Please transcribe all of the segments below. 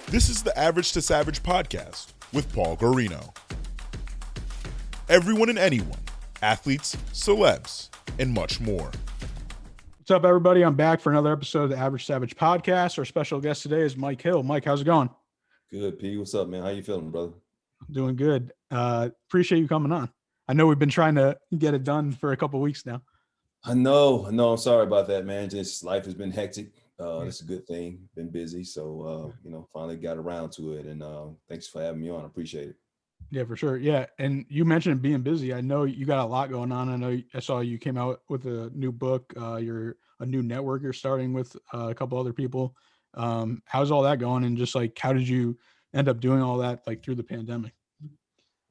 This is the Average to Savage podcast with Paul Guarino. Everyone and anyone, athletes, celebs, and much more. What's up, everybody? I'm back for another episode of the Average Savage podcast. Our special guest today is Mike Hill. Mike, how's it going? Good, P. What's up, man? How you feeling, brother? Doing good. Appreciate you coming on. I know we've been trying to get it done for a couple of weeks now. I know. I'm sorry about that, man. Just life has been hectic. It's a good thing. Been busy, so finally got around to it. And thanks for having me on. I appreciate it. Yeah, for sure. Yeah, and you mentioned being busy. I know you got a lot going on. I saw you came out with a new book. You're a new network you're starting with a couple other people. How's all that going? And just like, how did you end up doing all that like through the pandemic?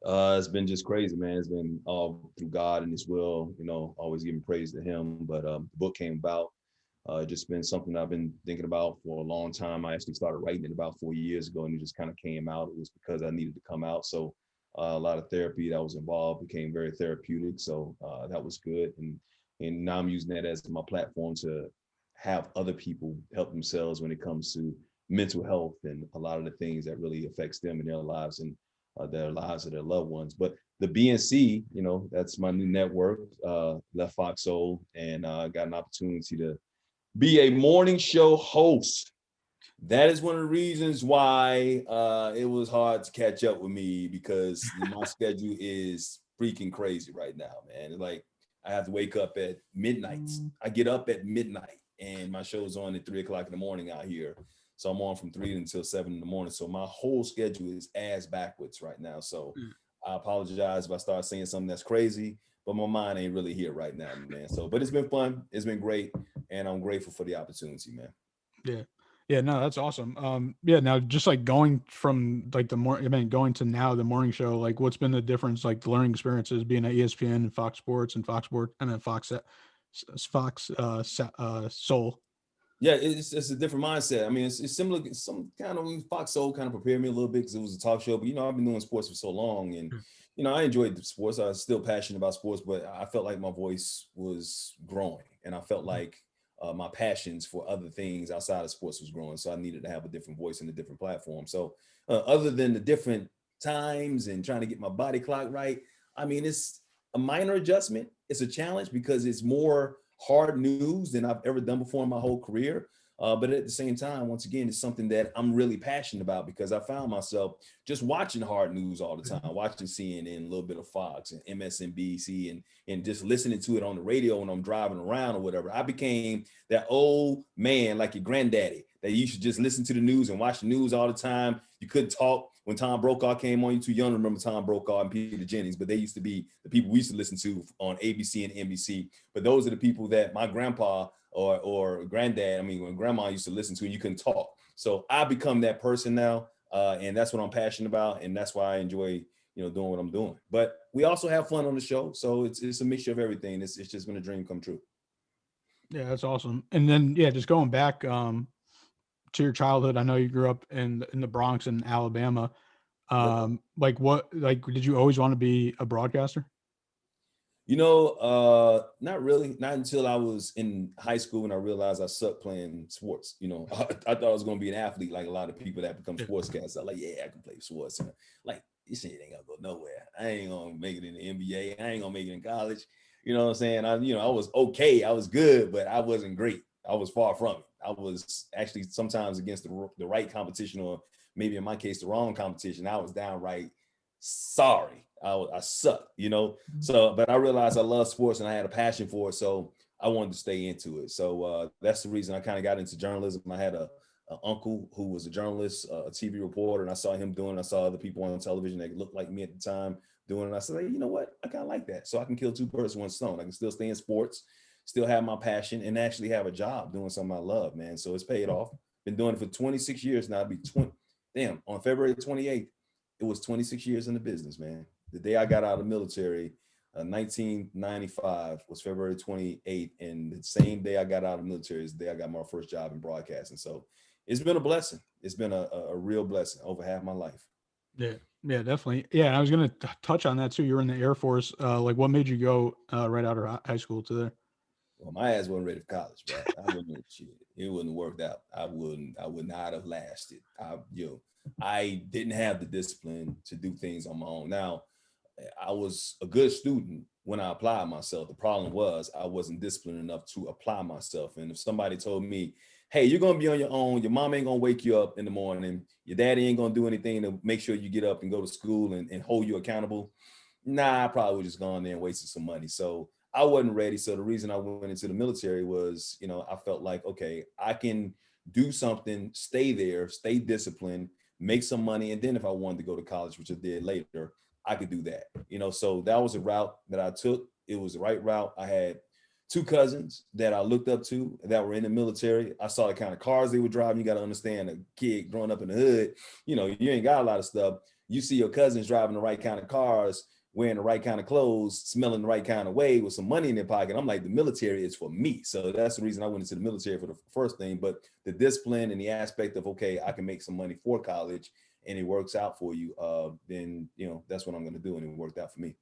It's been just crazy, man. It's been all through God and His will. Always giving praise to Him. But the book came about. Just been something I've been thinking about for a long time. I actually started writing it about 4 years ago, and it just kind of came out. It was because I needed to come out. So a lot of therapy that was involved became very therapeutic. So that was good. And now I'm using that as my platform to have other people help themselves when it comes to mental health and a lot of the things that really affects them in their lives and their lives of their loved ones. But the BNC, that's my new network, Left Fox Soul, and I got an opportunity to be a morning show host. That is one of the reasons why it was hard to catch up with me, because my schedule is freaking crazy right now, man. Like, I have to wake up at midnight. I get up at midnight, and my show's on at 3:00 in the morning out here. So I'm on from 3 until 7 in the morning. So my whole schedule is ass backwards right now. So I apologize if I start saying something that's crazy, but my mind ain't really here right now, man. So, but it's been fun. It's been great. And I'm grateful for the opportunity, man. Yeah. Yeah, no, that's awesome. Now just like going from like going to now the morning show, like what's been the difference, like the learning experiences being at ESPN and Fox Sports and Fox Sports and then Fox Soul. Yeah, it's a different mindset. I mean, it's similar. Some kind of Fox Soul kind of prepared me a little bit because it was a talk show. But I've been doing sports for so long, and I enjoyed the sports. I was still passionate about sports, but I felt like my voice was growing, and I felt like my passions for other things outside of sports was growing. So I needed to have a different voice and a different platform. So other than the different times and trying to get my body clock right, I mean, it's a minor adjustment. It's a challenge because it's more hard news than I've ever done before in my whole career. But at the same time, once again, it's something that I'm really passionate about, because I found myself just watching hard news all the time, watching CNN, a little bit of Fox and MSNBC, and just listening to it on the radio when I'm driving around or whatever. I became that old man like your granddaddy that you should just listen to the news and watch the news all the time. You couldn't talk when Tom Brokaw came on. You're too young to remember Tom Brokaw and Peter Jennings, but they used to be the people we used to listen to on ABC and NBC. But those are the people that my grandpa or granddad, when grandma used to listen to, and you couldn't talk. So I become that person now, and that's what I'm passionate about, and that's why I enjoy doing what I'm doing. But we also have fun on the show, so it's a mixture of everything. It's just been a dream come true. Yeah, that's awesome. And then just going back to your childhood, I know you grew up in the Bronx in Alabama. Did you always want to be a broadcaster? Not really. Not until I was in high school and I realized I sucked playing sports. I thought I was going to be an athlete like a lot of people that become sportscasters. I'm like, yeah, I can play sports. And like, this shit ain't gonna go nowhere. I ain't gonna make it in the NBA. I ain't gonna make it in college. You know what I'm saying? I was okay. I was good, but I wasn't great. I was far from it. I was actually sometimes against the right competition, or maybe in my case, the wrong competition. I was downright sorry. I sucked, So, but I realized I love sports and I had a passion for it, so I wanted to stay into it. So that's the reason I kind of got into journalism. I had a uncle who was a journalist, a TV reporter, and I saw him doing it. I saw other people on television that looked like me at the time doing it. I said, hey, you know what? I kind of like that. So I can kill two birds with one stone. I can still stay in sports, still have my passion, and actually have a job doing something I love, man. So it's paid off. Been doing it for 26 years now. I'll be 20. Damn, on February 28th, it was 26 years in the business, man. The day I got out of the military, 1995 was February 28th. And the same day I got out of the military is the day I got my first job in broadcasting. So it's been a blessing. It's been a real blessing over half my life. Yeah, definitely. Yeah, and I was going to touch on that too. You were in the Air Force. What made you go right out of high school to there? Well, my ass wasn't ready for college, bro. I wouldn't shit. It wouldn't have worked out. I would not have lasted. I didn't have the discipline to do things on my own. Now, I was a good student when I applied myself. The problem was I wasn't disciplined enough to apply myself. And if somebody told me, hey, you're gonna be on your own, your mom ain't gonna wake you up in the morning, your daddy ain't gonna do anything to make sure you get up and go to school and hold you accountable, nah, I probably would just gone there and wasted some money. So I wasn't ready. So the reason I went into the military was, I felt like, okay, I can do something, stay there, stay disciplined, make some money. And then if I wanted to go to college, which I did later, I could do that. So that was a route that I took. It was the right route. I had two cousins that I looked up to that were in the military. I saw the kind of cars they were driving. You got to understand, a kid growing up in the hood, you ain't got a lot of stuff. You see your cousins driving the right kind of cars, wearing the right kind of clothes, smelling the right kind of way, with some money in their pocket. I'm like, the military is for me. So that's the reason I went into the military for the first thing. But the discipline and the aspect of, okay, I can make some money for college and it works out for you, then, that's what I'm going to do. And it worked out for me.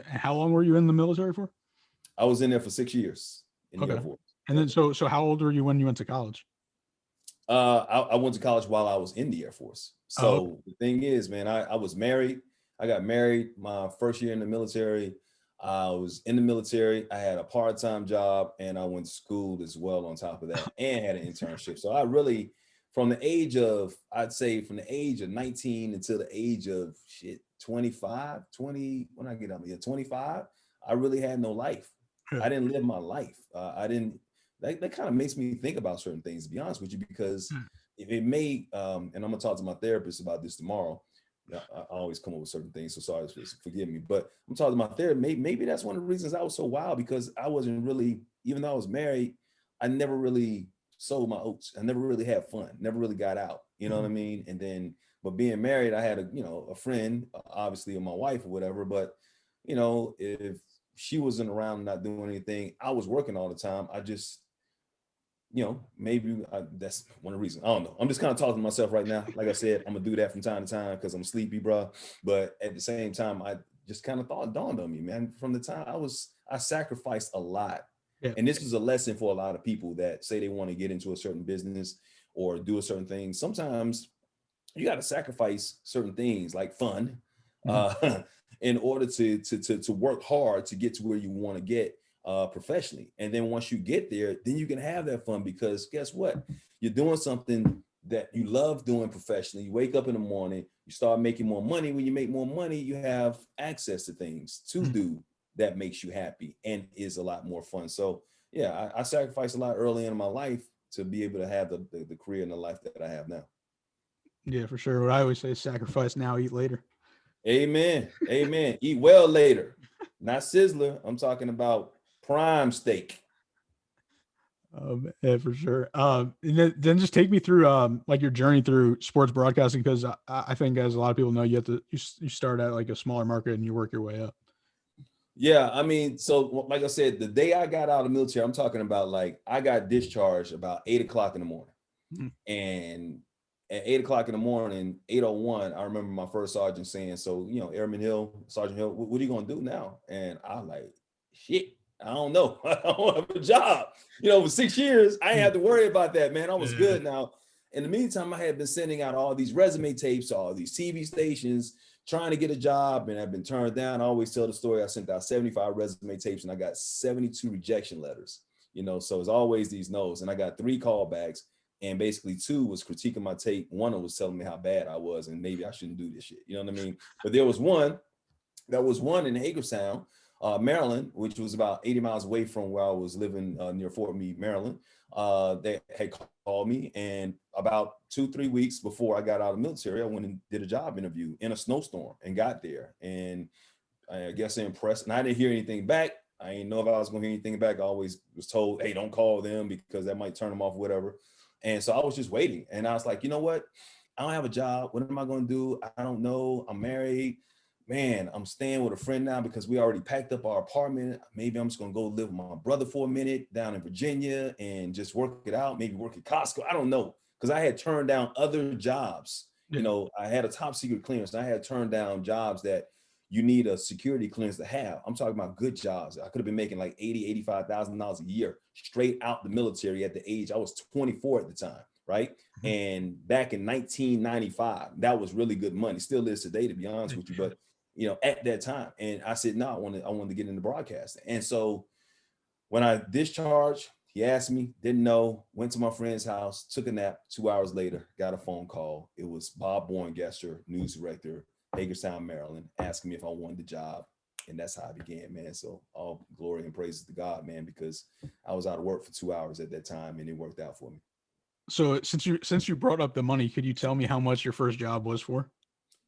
How long were you in the military for? I was in there for 6 years in the Air Force. And then, so how old were you when you went to college? I went to college while I was in the Air Force. So The thing is, man, I was married. I got married my first year in the military. I was in the military. I had a part-time job and I went to school as well on top of that and had an internship. So I really, from the age of 19 until the age of 25, when I get up here, 25, I really had no life. I didn't live my life. That kind of makes me think about certain things, to be honest with you, because it may, and I'm gonna talk to my therapist about this tomorrow. I always come up with certain things, so sorry, forgive me. But I'm talking to my therapist. Maybe that's one of the reasons I was so wild, because I wasn't really, even though I was married, I never really sold my oats. I never really had fun. Never really got out. You know what I mean? And then, but being married, I had a friend, obviously, or my wife or whatever. But if she wasn't around, not doing anything, I was working all the time. I just, maybe that's one of the reasons. I don't know. I'm just kind of talking to myself right now. Like I said, I'm gonna do that from time to time because I'm sleepy, bro. But at the same time, I just kind of dawned on me, man. From the time I sacrificed a lot. Yeah. And this is a lesson for a lot of people that say they want to get into a certain business or do a certain thing. Sometimes you got to sacrifice certain things like fun in order to work hard to get to where you want to get professionally. And then once you get there, then you can have that fun, because guess what? You're doing something that you love doing professionally. You wake up in the morning, you start making more money. When you make more money, you have access to things to do that makes you happy and is a lot more fun. So yeah, I sacrificed a lot early in my life to be able to have the career and the life that I have now. Yeah, for sure. What I always say is sacrifice now, eat later. Amen. Amen. Eat well later. Not Sizzler. I'm talking about prime steak. Yeah, for sure. And then just take me through like your journey through sports broadcasting, because I think, as a lot of people know, you start at like a smaller market and you work your way up. Yeah, I mean, so like I said, the day I got out of the military, I'm talking about, like, I got discharged about 8:00 in the morning. And at 8:00 in the morning, 8:01, I remember my first sergeant saying, so, Airman Hill, Sergeant Hill, what are you going to do now? And I'm like, shit, I don't know. I don't have a job. For 6 years, I ain't have to worry about that, man. I was good. Now, in the meantime, I had been sending out all these resume tapes to all these TV stations, trying to get a job, and I've been turned down. I always tell the story. I sent out 75 resume tapes and I got 72 rejection letters, so it's always these no's. And I got 3 callbacks, and basically 2 was critiquing my tape. One was telling me how bad I was and maybe I shouldn't do this shit. You know what I mean? But there was one in Hagerstown, Maryland, which was about 80 miles away from where I was living, near Fort Meade, Maryland. They had called me, and about 2-3 weeks before I got out of the military, I went and did a job interview in a snowstorm and got there. And I guess they're impressed. And I didn't hear anything back. I didn't know if I was going to hear anything back. I always was told, hey, don't call them because that might turn them off, whatever. And so I was just waiting. And I was like, you know what? I don't have a job. What am I going to do? I don't know. I'm married. Man, I'm staying with a friend now because we already packed up our apartment. Maybe I'm just going to go live with my brother for a minute down in Virginia and just work it out. Maybe work at Costco. I don't know. Because I had turned down other jobs. I had a top secret clearance. And I had turned down jobs that, you need a security clearance to have. I'm talking about good jobs. I could have been making like $85,000 a year straight out the military at the age, I was 24 at the time, right? Mm-hmm. And back in 1995, that was really good money. Still is today, to be honest with you, but at that time. And I said, no, I wanted to get into broadcasting. And so when I discharged, he asked me, didn't know, went to my friend's house, took a nap. 2 hours later, got a phone call. It was Bob Borngesser, news director, Hagerstown, Maryland, asking me if I wanted the job. And that's how I began, man. So all glory and praises to God, man, because I was out of work for 2 hours at that time and it worked out for me. So since you brought up the money, could you tell me how much your first job was for?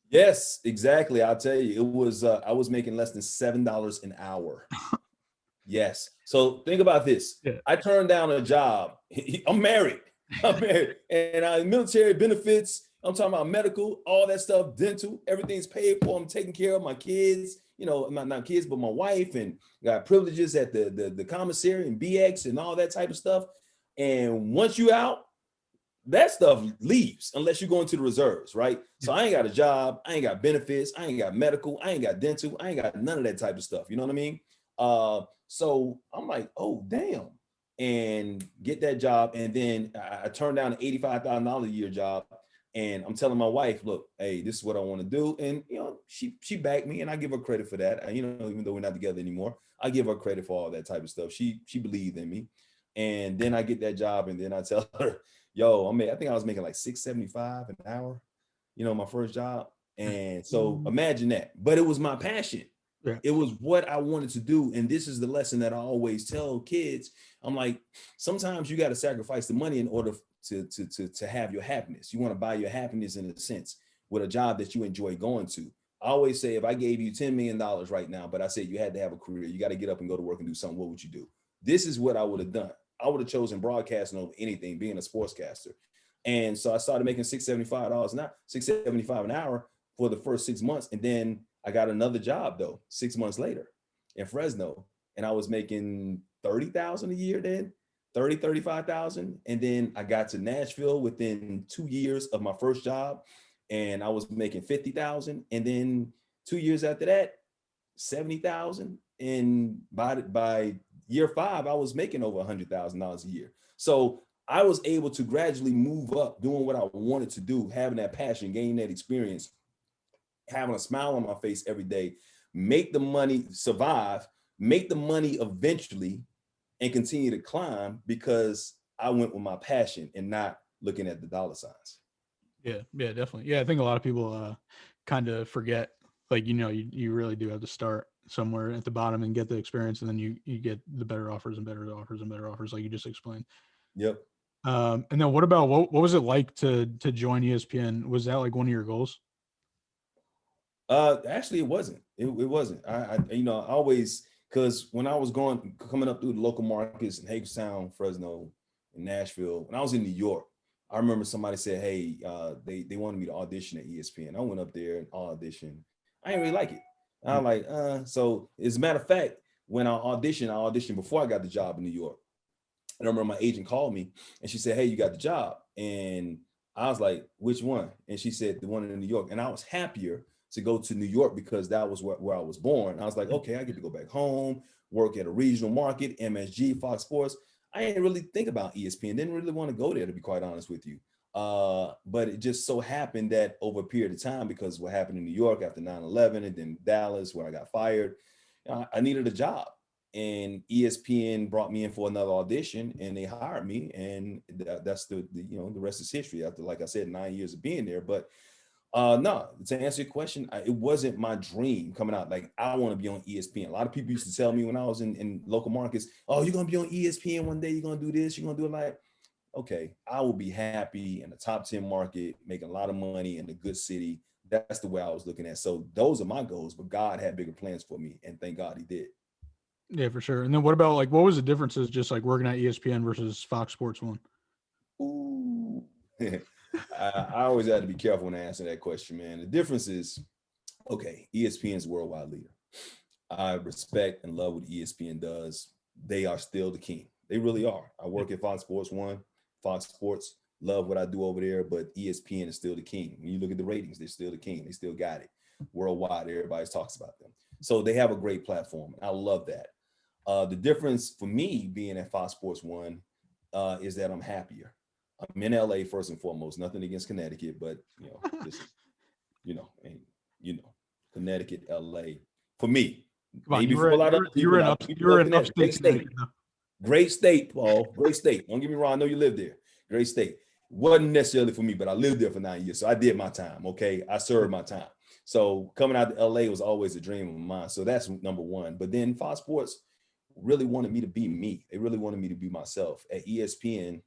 Yes, exactly. I'll tell you, it was, I was making less than $7 an hour. Yes. So think about this. Yeah. I turned down a job. I'm married. And military benefits. I'm talking about medical, all that stuff, dental, everything's paid for. I'm taking care of my kids, not kids, but my wife, and got privileges at the commissary and BX and all that type of stuff. And once you out, that stuff leaves unless you go into the reserves, right? So I ain't got a job. I ain't got benefits. I ain't got medical. I ain't got dental. I ain't got none of that type of stuff. You know what I mean? So I'm like, oh, damn, and get that job. And then I turned down an $85,000 a year job. And I'm telling my wife, look, hey, this is what I want to do. And, she backed me, and I give her credit for that. Even though we're not together anymore, I give her credit for all that type of stuff. She believed in me. And then I get that job, and then I tell her, yo, I think I was making like $6.75 an hour, my first job. And so imagine that. But it was my passion. Yeah. It was what I wanted to do. And this is the lesson that I always tell kids. I'm like, sometimes you got to sacrifice the money in order to have your happiness. You want to buy your happiness, in a sense, with a job that you enjoy going to. I always say, if I gave you $10 million right now, but I said you had to have a career, you got to get up and go to work and do something, what would you do? This is what I would have done. I would have chosen broadcasting over anything, being a sportscaster. And so I started making $675 an hour for the first 6 months. And then I got another job, though, 6 months later in Fresno. And I was making $30,000 a year then, 35,000. And then I got to Nashville within 2 years of my first job, and I was making 50,000. And then 2 years after that, 70,000. And by year 5, I was making over $100,000 a year. So I was able to gradually move up, doing what I wanted to do, having that passion, gaining that experience, having a smile on my face every day, make the money, survive, make the money eventually, and continue to climb, because I went with my passion and not looking at the dollar signs. Yeah, definitely. Yeah, I think a lot of people kind of forget, like, you really do have to start somewhere at the bottom and get the experience, and then you get the better offers and better offers and better offers, like you just explained. Yep. And then what about what was it like to join ESPN? Was that like one of your goals? Actually, it wasn't. It wasn't. I always, because when I was coming up through the local markets in Hagerstown, Fresno, and Nashville, when I was in New York, I remember somebody said, hey, they wanted me to audition at ESPN. I went up there and auditioned. I didn't really like it. I'm like, so as a matter of fact, when I auditioned before I got the job in New York. And I remember my agent called me and she said, hey, you got the job. And I was like, which one? And she said, the one in New York. And I was happier to go to New York because that was where I was born. I was like, okay, I get to go back home, work at a regional market, MSG, Fox Sports. I didn't really think about ESPN, didn't really want to go there, to be quite honest with you. But it just so happened that over a period of time, because what happened in New York after 9/11 and then Dallas, where I got fired, I needed a job. And ESPN brought me in for another audition, and they hired me, and that's the rest is history. After, like I said, 9 years of being there. But no, to answer your question, it wasn't my dream coming out. Like, I want to be on ESPN. A lot of people used to tell me when I was in local markets, oh, you're gonna be on ESPN one day. You're gonna do this. You're gonna do it. Like, okay, I will be happy in the top 10 market, making a lot of money in a good city. That's the way I was looking at. So those are my goals. But God had bigger plans for me, and thank God He did. Yeah, for sure. And then what about, like, what was the differences just like working at ESPN versus Fox Sports 1? Ooh. I always had to be careful when I answer that question, man. The difference is, okay, ESPN is a worldwide leader. I respect and love what ESPN does. They are still the king. They really are. I work at Fox Sports 1, Fox Sports, love what I do over there, but ESPN is still the king. When you look at the ratings, they're still the king. They still got it. worldwide. Everybody talks about them. So they have a great platform. I love that. The difference for me being at Fox Sports 1 is that I'm happier. I'm in LA first and foremost. Nothing against Connecticut, but this is, and Connecticut, LA for me. Come on, Maybe for a lot of you were in upstate Connecticut. Great state, Paul. Great state. Don't get me wrong. I know you live there. Great state. Wasn't necessarily for me, but I lived there for 9 years. So I did my time. Okay. I served my time. So coming out to LA was always a dream of mine. So that's number one. But then Fox Sports really wanted me to be me. They really wanted me to be myself. At ESPN,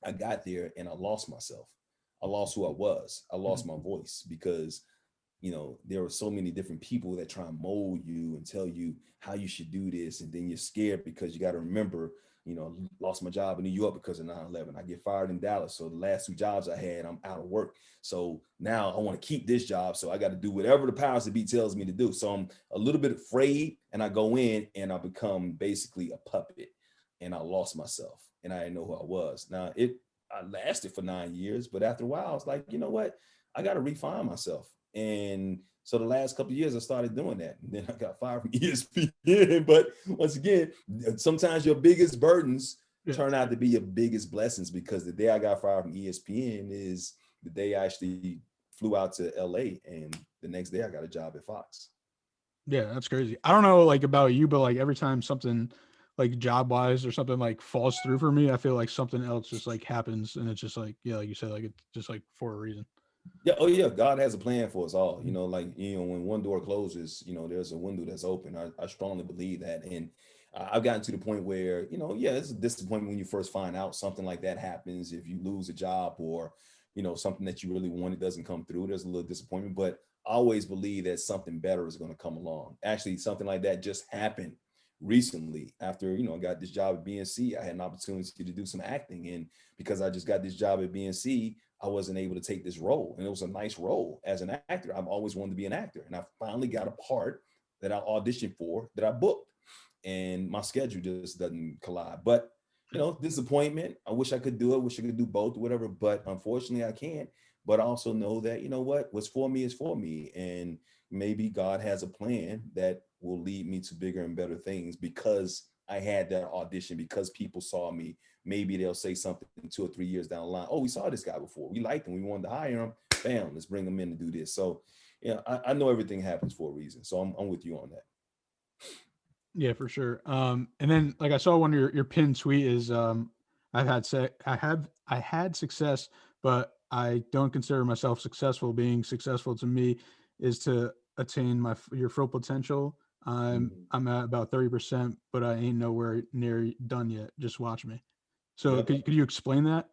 I got there and I lost myself. I lost who I was. I lost my voice because there are so many different people that try and mold you and tell you how you should do this. And then you're scared because you got to remember, lost my job in New York because of 9/11. I get fired in Dallas. So the last 2 jobs I had, I'm out of work. So now I want to keep this job. So I got to do whatever the powers that be tells me to do. So I'm a little bit afraid and I go in and I become basically a puppet and I lost myself and I didn't know who I was. Now I lasted for 9 years, but after a while I was like, you know what? I got to refine myself. And so the last couple of years, I started doing that. And then I got fired from ESPN. But once again, sometimes your biggest burdens turn out to be your biggest blessings because the day I got fired from ESPN is the day I actually flew out to LA. And the next day I got a job at Fox. Yeah, that's crazy. I don't know about you, but every time something job wise or something falls through for me, I feel like something else just happens. And it's just like you said, it's just for a reason. Yeah. Oh yeah. God has a plan for us all, when one door closes, there's a window that's open. I strongly believe that. And I've gotten to the point where, it's a disappointment when you first find out something like that happens. If you lose a job or, something that you really wanted doesn't come through, there's a little disappointment, but I always believe that something better is going to come along. Actually, something like that just happened recently after, I got this job at BNC. I had an opportunity to do some acting. And because I just got this job at BNC, I wasn't able to take this role. And it was a nice role as an actor. I've always wanted to be an actor. And I finally got a part that I auditioned for that I booked. And my schedule just doesn't collide. But, disappointment. I wish I could do it. Wish I could do both or whatever. But unfortunately, I can't. But I also know that, what's for me is for me. And maybe God has a plan that will lead me to bigger and better things because I had that audition, because people saw me. Maybe they'll say something 2 or 3 years down the line. Oh, we saw this guy before. We liked him. We wanted to hire him. Bam, let's bring him in to do this. So, I know everything happens for a reason. So I'm with you on that. Yeah, for sure. And then I saw one of your pinned tweet is I had success, but I don't consider myself successful. Being successful to me is to attain your full potential. I'm at about 30%, but I ain't nowhere near done yet. Just watch me. So could you explain that?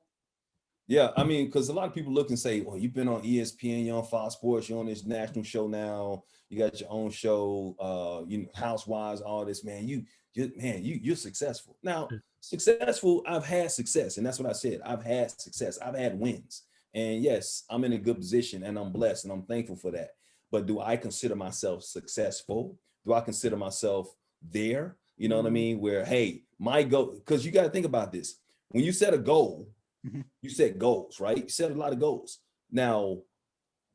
Yeah, I mean, because a lot of people look and say, well, you've been on ESPN, you're on Fox Sports, you're on this national show now, you got your own show, Housewives, all this, man, you're successful. Now, successful, I've had success. And that's what I said. I've had success. I've had wins. And yes, I'm in a good position and I'm blessed and I'm thankful for that. But do I consider myself successful? Do I consider myself there? You know what I mean? Where, hey, my goal, because you got to think about this. When you set a goal, you set goals, right? You set a lot of goals. Now,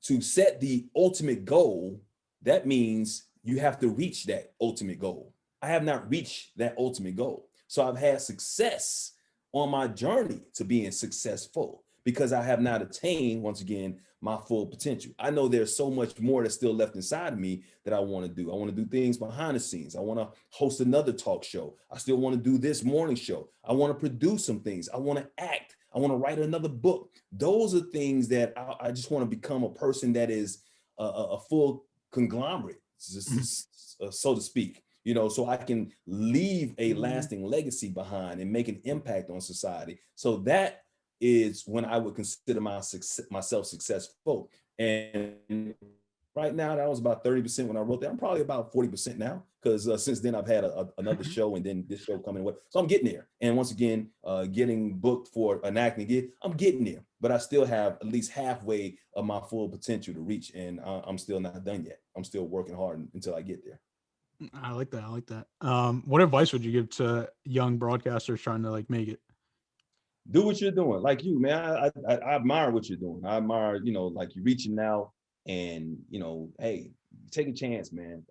to set the ultimate goal, that means you have to reach that ultimate goal. I have not reached that ultimate goal. So I've had success on my journey to being successful because I have not attained, once again, my full potential. I know there's so much more that's still left inside of me that I want to do. I want to do things behind the scenes. I want to host another talk show. I still want to do this morning show. I want to produce some things. I want to act. I want to write another book. Those are things that I just want to become a person that is a full conglomerate, so to speak, so I can leave a lasting legacy behind and make an impact on society. So that is when I would consider myself successful. And right now, that was about 30% when I wrote that. I'm probably about 40% now because since then I've had another show and then this show coming. So I'm getting there. And once again, getting booked for an acting gig, I'm getting there. But I still have at least halfway of my full potential to reach. And I'm still not done yet. I'm still working hard until I get there. I like that. What advice would you give to young broadcasters trying to make it? Do what you're doing. Like you, man, I admire what you're doing. I admire, like you're reaching out And, hey, take a chance, man.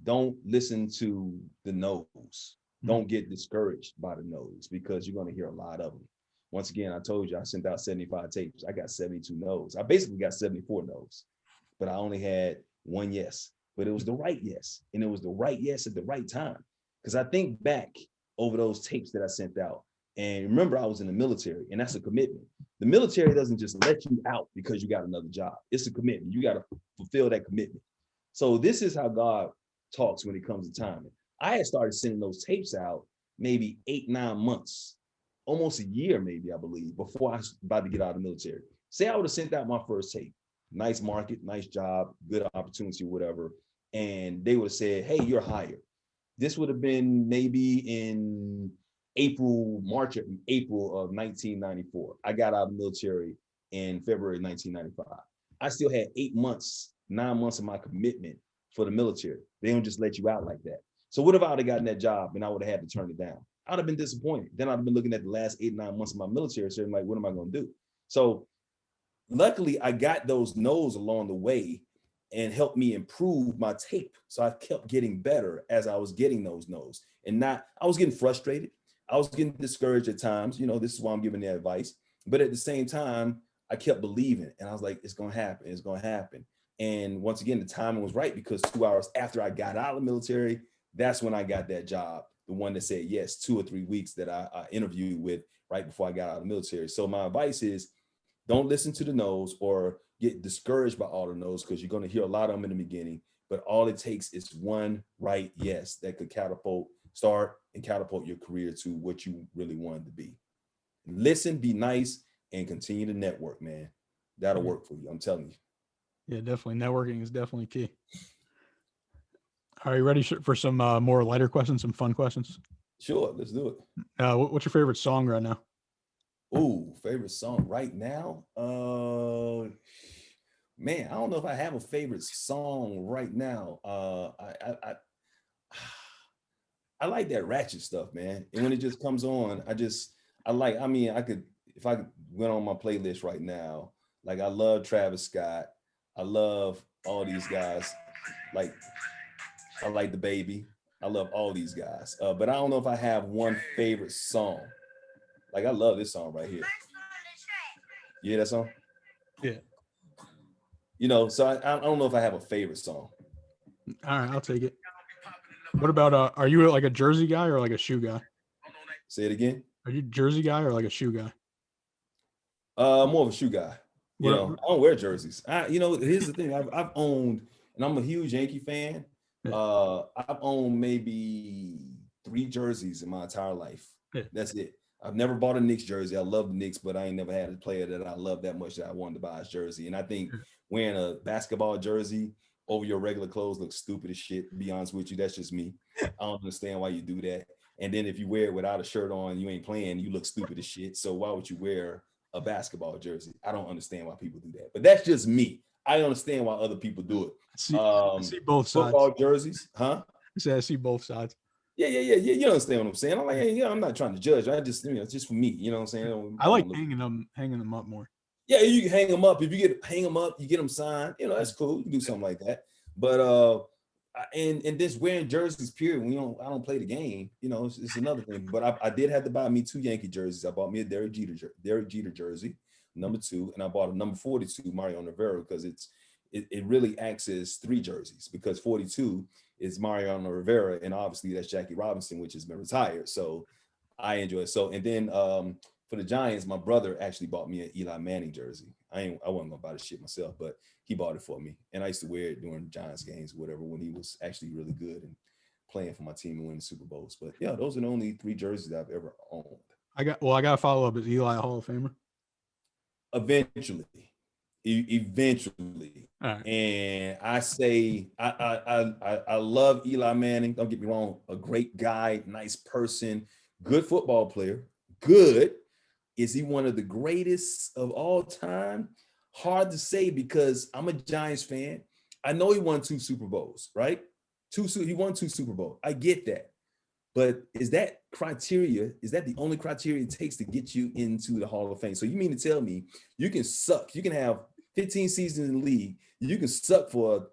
Don't listen to the no's. Don't get discouraged by the no's, because you're going to hear a lot of them. Once again, I told you I sent out 75 tapes. I got 72 no's. I basically got 74 no's, but I only had one yes. But it was the right yes. And it was the right yes at the right time. Because I think back over those tapes that I sent out. And remember, I was in the military, and that's a commitment. The military doesn't just let you out because you got another job. It's a commitment. You got to fulfill that commitment. So this is how God talks when it comes to timing. I had started sending those tapes out maybe 8-9 months, almost a year, maybe, I believe, before I was about to get out of the military. Say I would have sent out my first tape, nice market, nice job, good opportunity, whatever. And they would have said, hey, you're hired. This would have been maybe in March or April of 1994. I got out of the military in February 1995. I still had 9 months of my commitment for the military. They don't just let you out like that. So what if I would have gotten that job and I would have had to turn it down? I'd have been disappointed. Then I'd have been looking at the last 8-9 months of my military, so I'm like, what am I going to do? So luckily, I got those no's along the way and helped me improve my tape. So I kept getting better as I was getting those no's. And I was getting frustrated. I was getting discouraged at times. This is why I'm giving the advice. But at the same time, I kept believing. And I was like, it's going to happen. It's going to happen. And once again, the timing was right, because 2 hours after I got out of the military, that's when I got that job. The one that said yes, 2 or 3 weeks that I interviewed with right before I got out of the military. So my advice is, don't listen to the no's or get discouraged by all the no's, because you're going to hear a lot of them in the beginning. But all it takes is one right yes that could start and catapult your career to what you really wanted to be. Listen, be nice, and continue to network, man. That'll work for you. I'm telling you. Yeah, definitely. Networking is definitely key. Are you ready for some more lighter questions, some fun questions? Sure, let's do it. What's your favorite song right now? Ooh, favorite song right now? Man, I don't know if I have a favorite song right now. I like that ratchet stuff, man. And when it just comes on, if I went on my playlist right now, like I love Travis Scott. I love all these guys. Like, I like the Baby. I love all these guys. But I don't know if I have one favorite song. Like, I love this song right here. You hear that song? Yeah. So I don't know if I have a favorite song. All right, I'll take it. What about, are you like a jersey guy or like a shoe guy? Say it again. Are you a jersey guy or like a shoe guy? More of a shoe guy. I don't wear jerseys. Here's the thing. I've owned, and I'm a huge Yankee fan. Yeah. I've owned maybe 3 jerseys in my entire life. Yeah. That's it. I've never bought a Knicks jersey. I love the Knicks, but I ain't never had a player that I love that much that I wanted to buy his jersey. And I think wearing a basketball jersey over your regular clothes looks stupid as shit, to be honest with you. That's just me. I don't understand why you do that. And then if you wear it without a shirt on, you ain't playing, you look stupid as shit. So why would you wear a basketball jersey? I don't understand why people do that. But that's just me. I understand why other people do it. I see both sides. Football jerseys, huh? I see both sides. Yeah. You understand what I'm saying? I'm like, hey, I'm not trying to judge. I just, it's just for me. You know what I'm saying? I like hanging them up more. Yeah, you can hang them up. If you hang them up, you get them signed. That's cool. You can do something like that. But and this wearing jerseys, period. I don't play the game. It's another thing. But I did have to buy me 2 Yankee jerseys. I bought me a Derek Jeter jersey, number 2, and I bought a number 42 Mario Rivera, because it really acts as 3 jerseys, because 42 is Mariano Rivera, and obviously that's Jackie Robinson, which has been retired. So I enjoy it. So, and then for the Giants, my brother actually bought me an Eli Manning jersey. I wasn't gonna buy the shit myself, but he bought it for me, and I used to wear it during Giants games, or whatever, when he was actually really good and playing for my team and winning Super Bowls. But yeah, those are the only 3 jerseys I've ever owned. I got to follow up. Is Eli a Hall of Famer? Eventually. Right. And I say I love Eli Manning. Don't get me wrong, a great guy, nice person, good football player. Good. Is he one of the greatest of all time? Hard to say, because I'm a Giants fan. I know he won 2 Super Bowls, right? He won 2 Super Bowls. I get that. But is that the only criteria it takes to get you into the Hall of Fame? So you mean to tell me you can suck, you can have 15 seasons in the league. You can suck for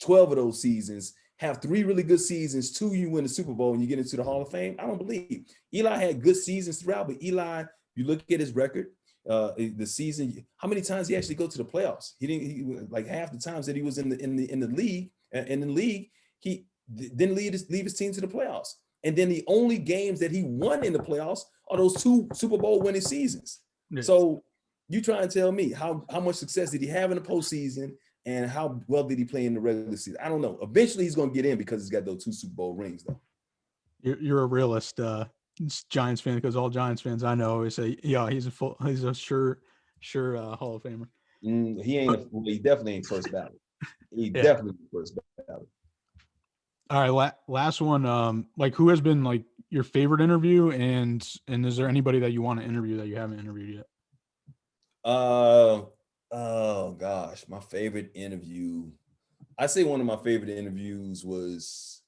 12 of those seasons, have 3 really good seasons, 2 you win the Super Bowl and you get into the Hall of Fame. I don't believe. Eli had good seasons throughout, but Eli, you look at his record, the season, how many times he actually go to the playoffs? He like half the times that he was in the league, he didn't leave his team to the playoffs. And then the only games that he won in the playoffs are those 2 Super Bowl winning seasons. Yes. So you try and tell me how much success did he have in the postseason and how well did he play in the regular season? I don't know. Eventually he's going to get in because he's got those 2 Super Bowl rings though. You're a realist, Giants fan, because all Giants fans I know always say, yeah, he's a sure Hall of Famer. He definitely ain't first ballot. He definitely first ballot. All right, last one. Like, who has been like your favorite interview, and is there anybody that you want to interview that you haven't interviewed yet? Oh gosh, my favorite interview. I say one of my favorite interviews was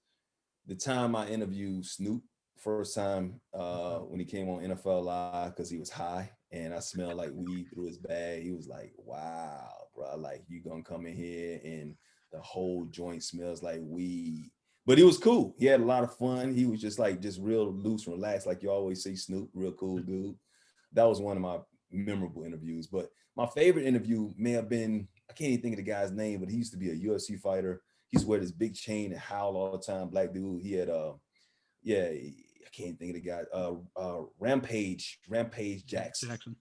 the time I interviewed Snoop first time when he came on NFL Live, because he was high and I smelled like weed through his bag. He was like, "Wow, bro, like you gonna come in here and the whole joint smells like weed." But he was cool. He had a lot of fun. He was just real loose and relaxed, like you always say, Snoop, real cool dude. That was one of my memorable interviews. But my favorite interview may have been, I can't even think of the guy's name, but he used to be a UFC fighter. He used to wear this big chain and howl all the time. Black dude. He had I can't think of the guy. Rampage Jackson.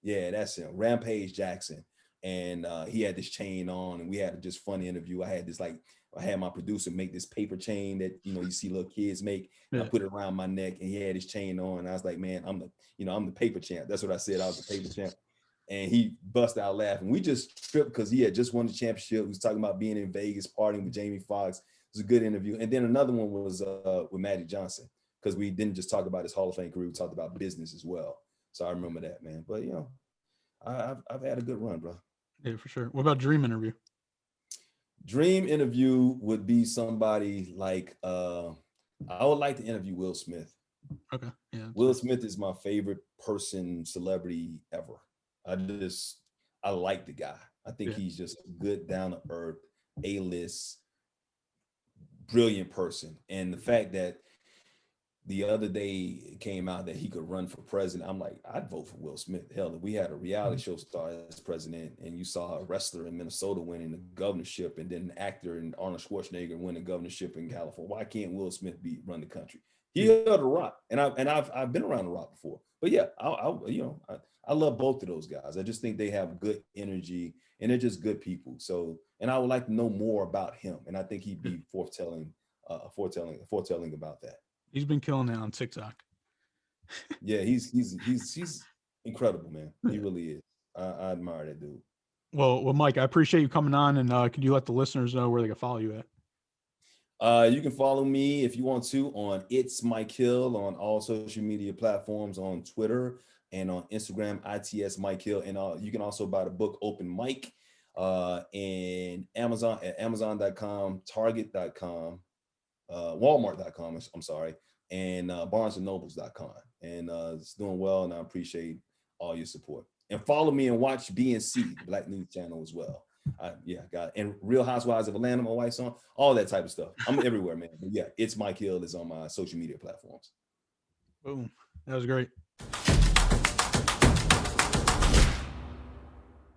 Yeah, that's him. Rampage Jackson. And he had this chain on, and we had a just funny interview. I had my producer make this paper chain that you see little kids make. And I put it around my neck, and he had his chain on. And I was like, "Man, I'm the paper champ." That's what I said. I was the paper champ. And he busted out laughing. We just tripped because he had just won the championship. He was talking about being in Vegas, partying with Jamie Foxx. It was a good interview. And then another one was with Magic Johnson, because we didn't just talk about his Hall of Fame career. We talked about business as well. So I remember that, man. But I've had a good run, bro. Yeah, for sure. What about dream interview? Dream interview would be somebody like I would like to interview Will Smith. Okay. Yeah. Will Smith is my favorite celebrity ever. I like the guy. I think he's just a good, down to earth, A-list, brilliant person. And the fact that the other day it came out that he could run for president, I'm like, I'd vote for Will Smith. Hell, if we had a reality show star as president and you saw a wrestler in Minnesota winning the governorship and then an actor in Arnold Schwarzenegger win the governorship in California, why can't Will Smith run the country? He held the rock, and I've been around the rock before. But yeah, I love both of those guys. I just think they have good energy and they're just good people. So, and I would like to know more about him, and I think he'd be foretelling about that. He's been killing it on TikTok. Yeah, he's incredible, man. He really is. I admire that dude. Well, Mike, I appreciate you coming on, and could you let the listeners know where they can follow you at? You can follow me if you want to on It's Mike Hill on all social media platforms, on Twitter and on Instagram, ITS Mike Hill. And you can also buy the book Open Mic in Amazon at Amazon.com, Target.com, Walmart.com, I'm sorry, and BarnesandNobles.com. And it's doing well, and I appreciate all your support. And follow me and watch BNC, the Black News Channel, as well. Got it. And Real Housewives of Atlanta, my wife's on, all that type of stuff. I'm everywhere, man. But yeah, It's Mike Hill is on my social media platforms. Boom. That was great.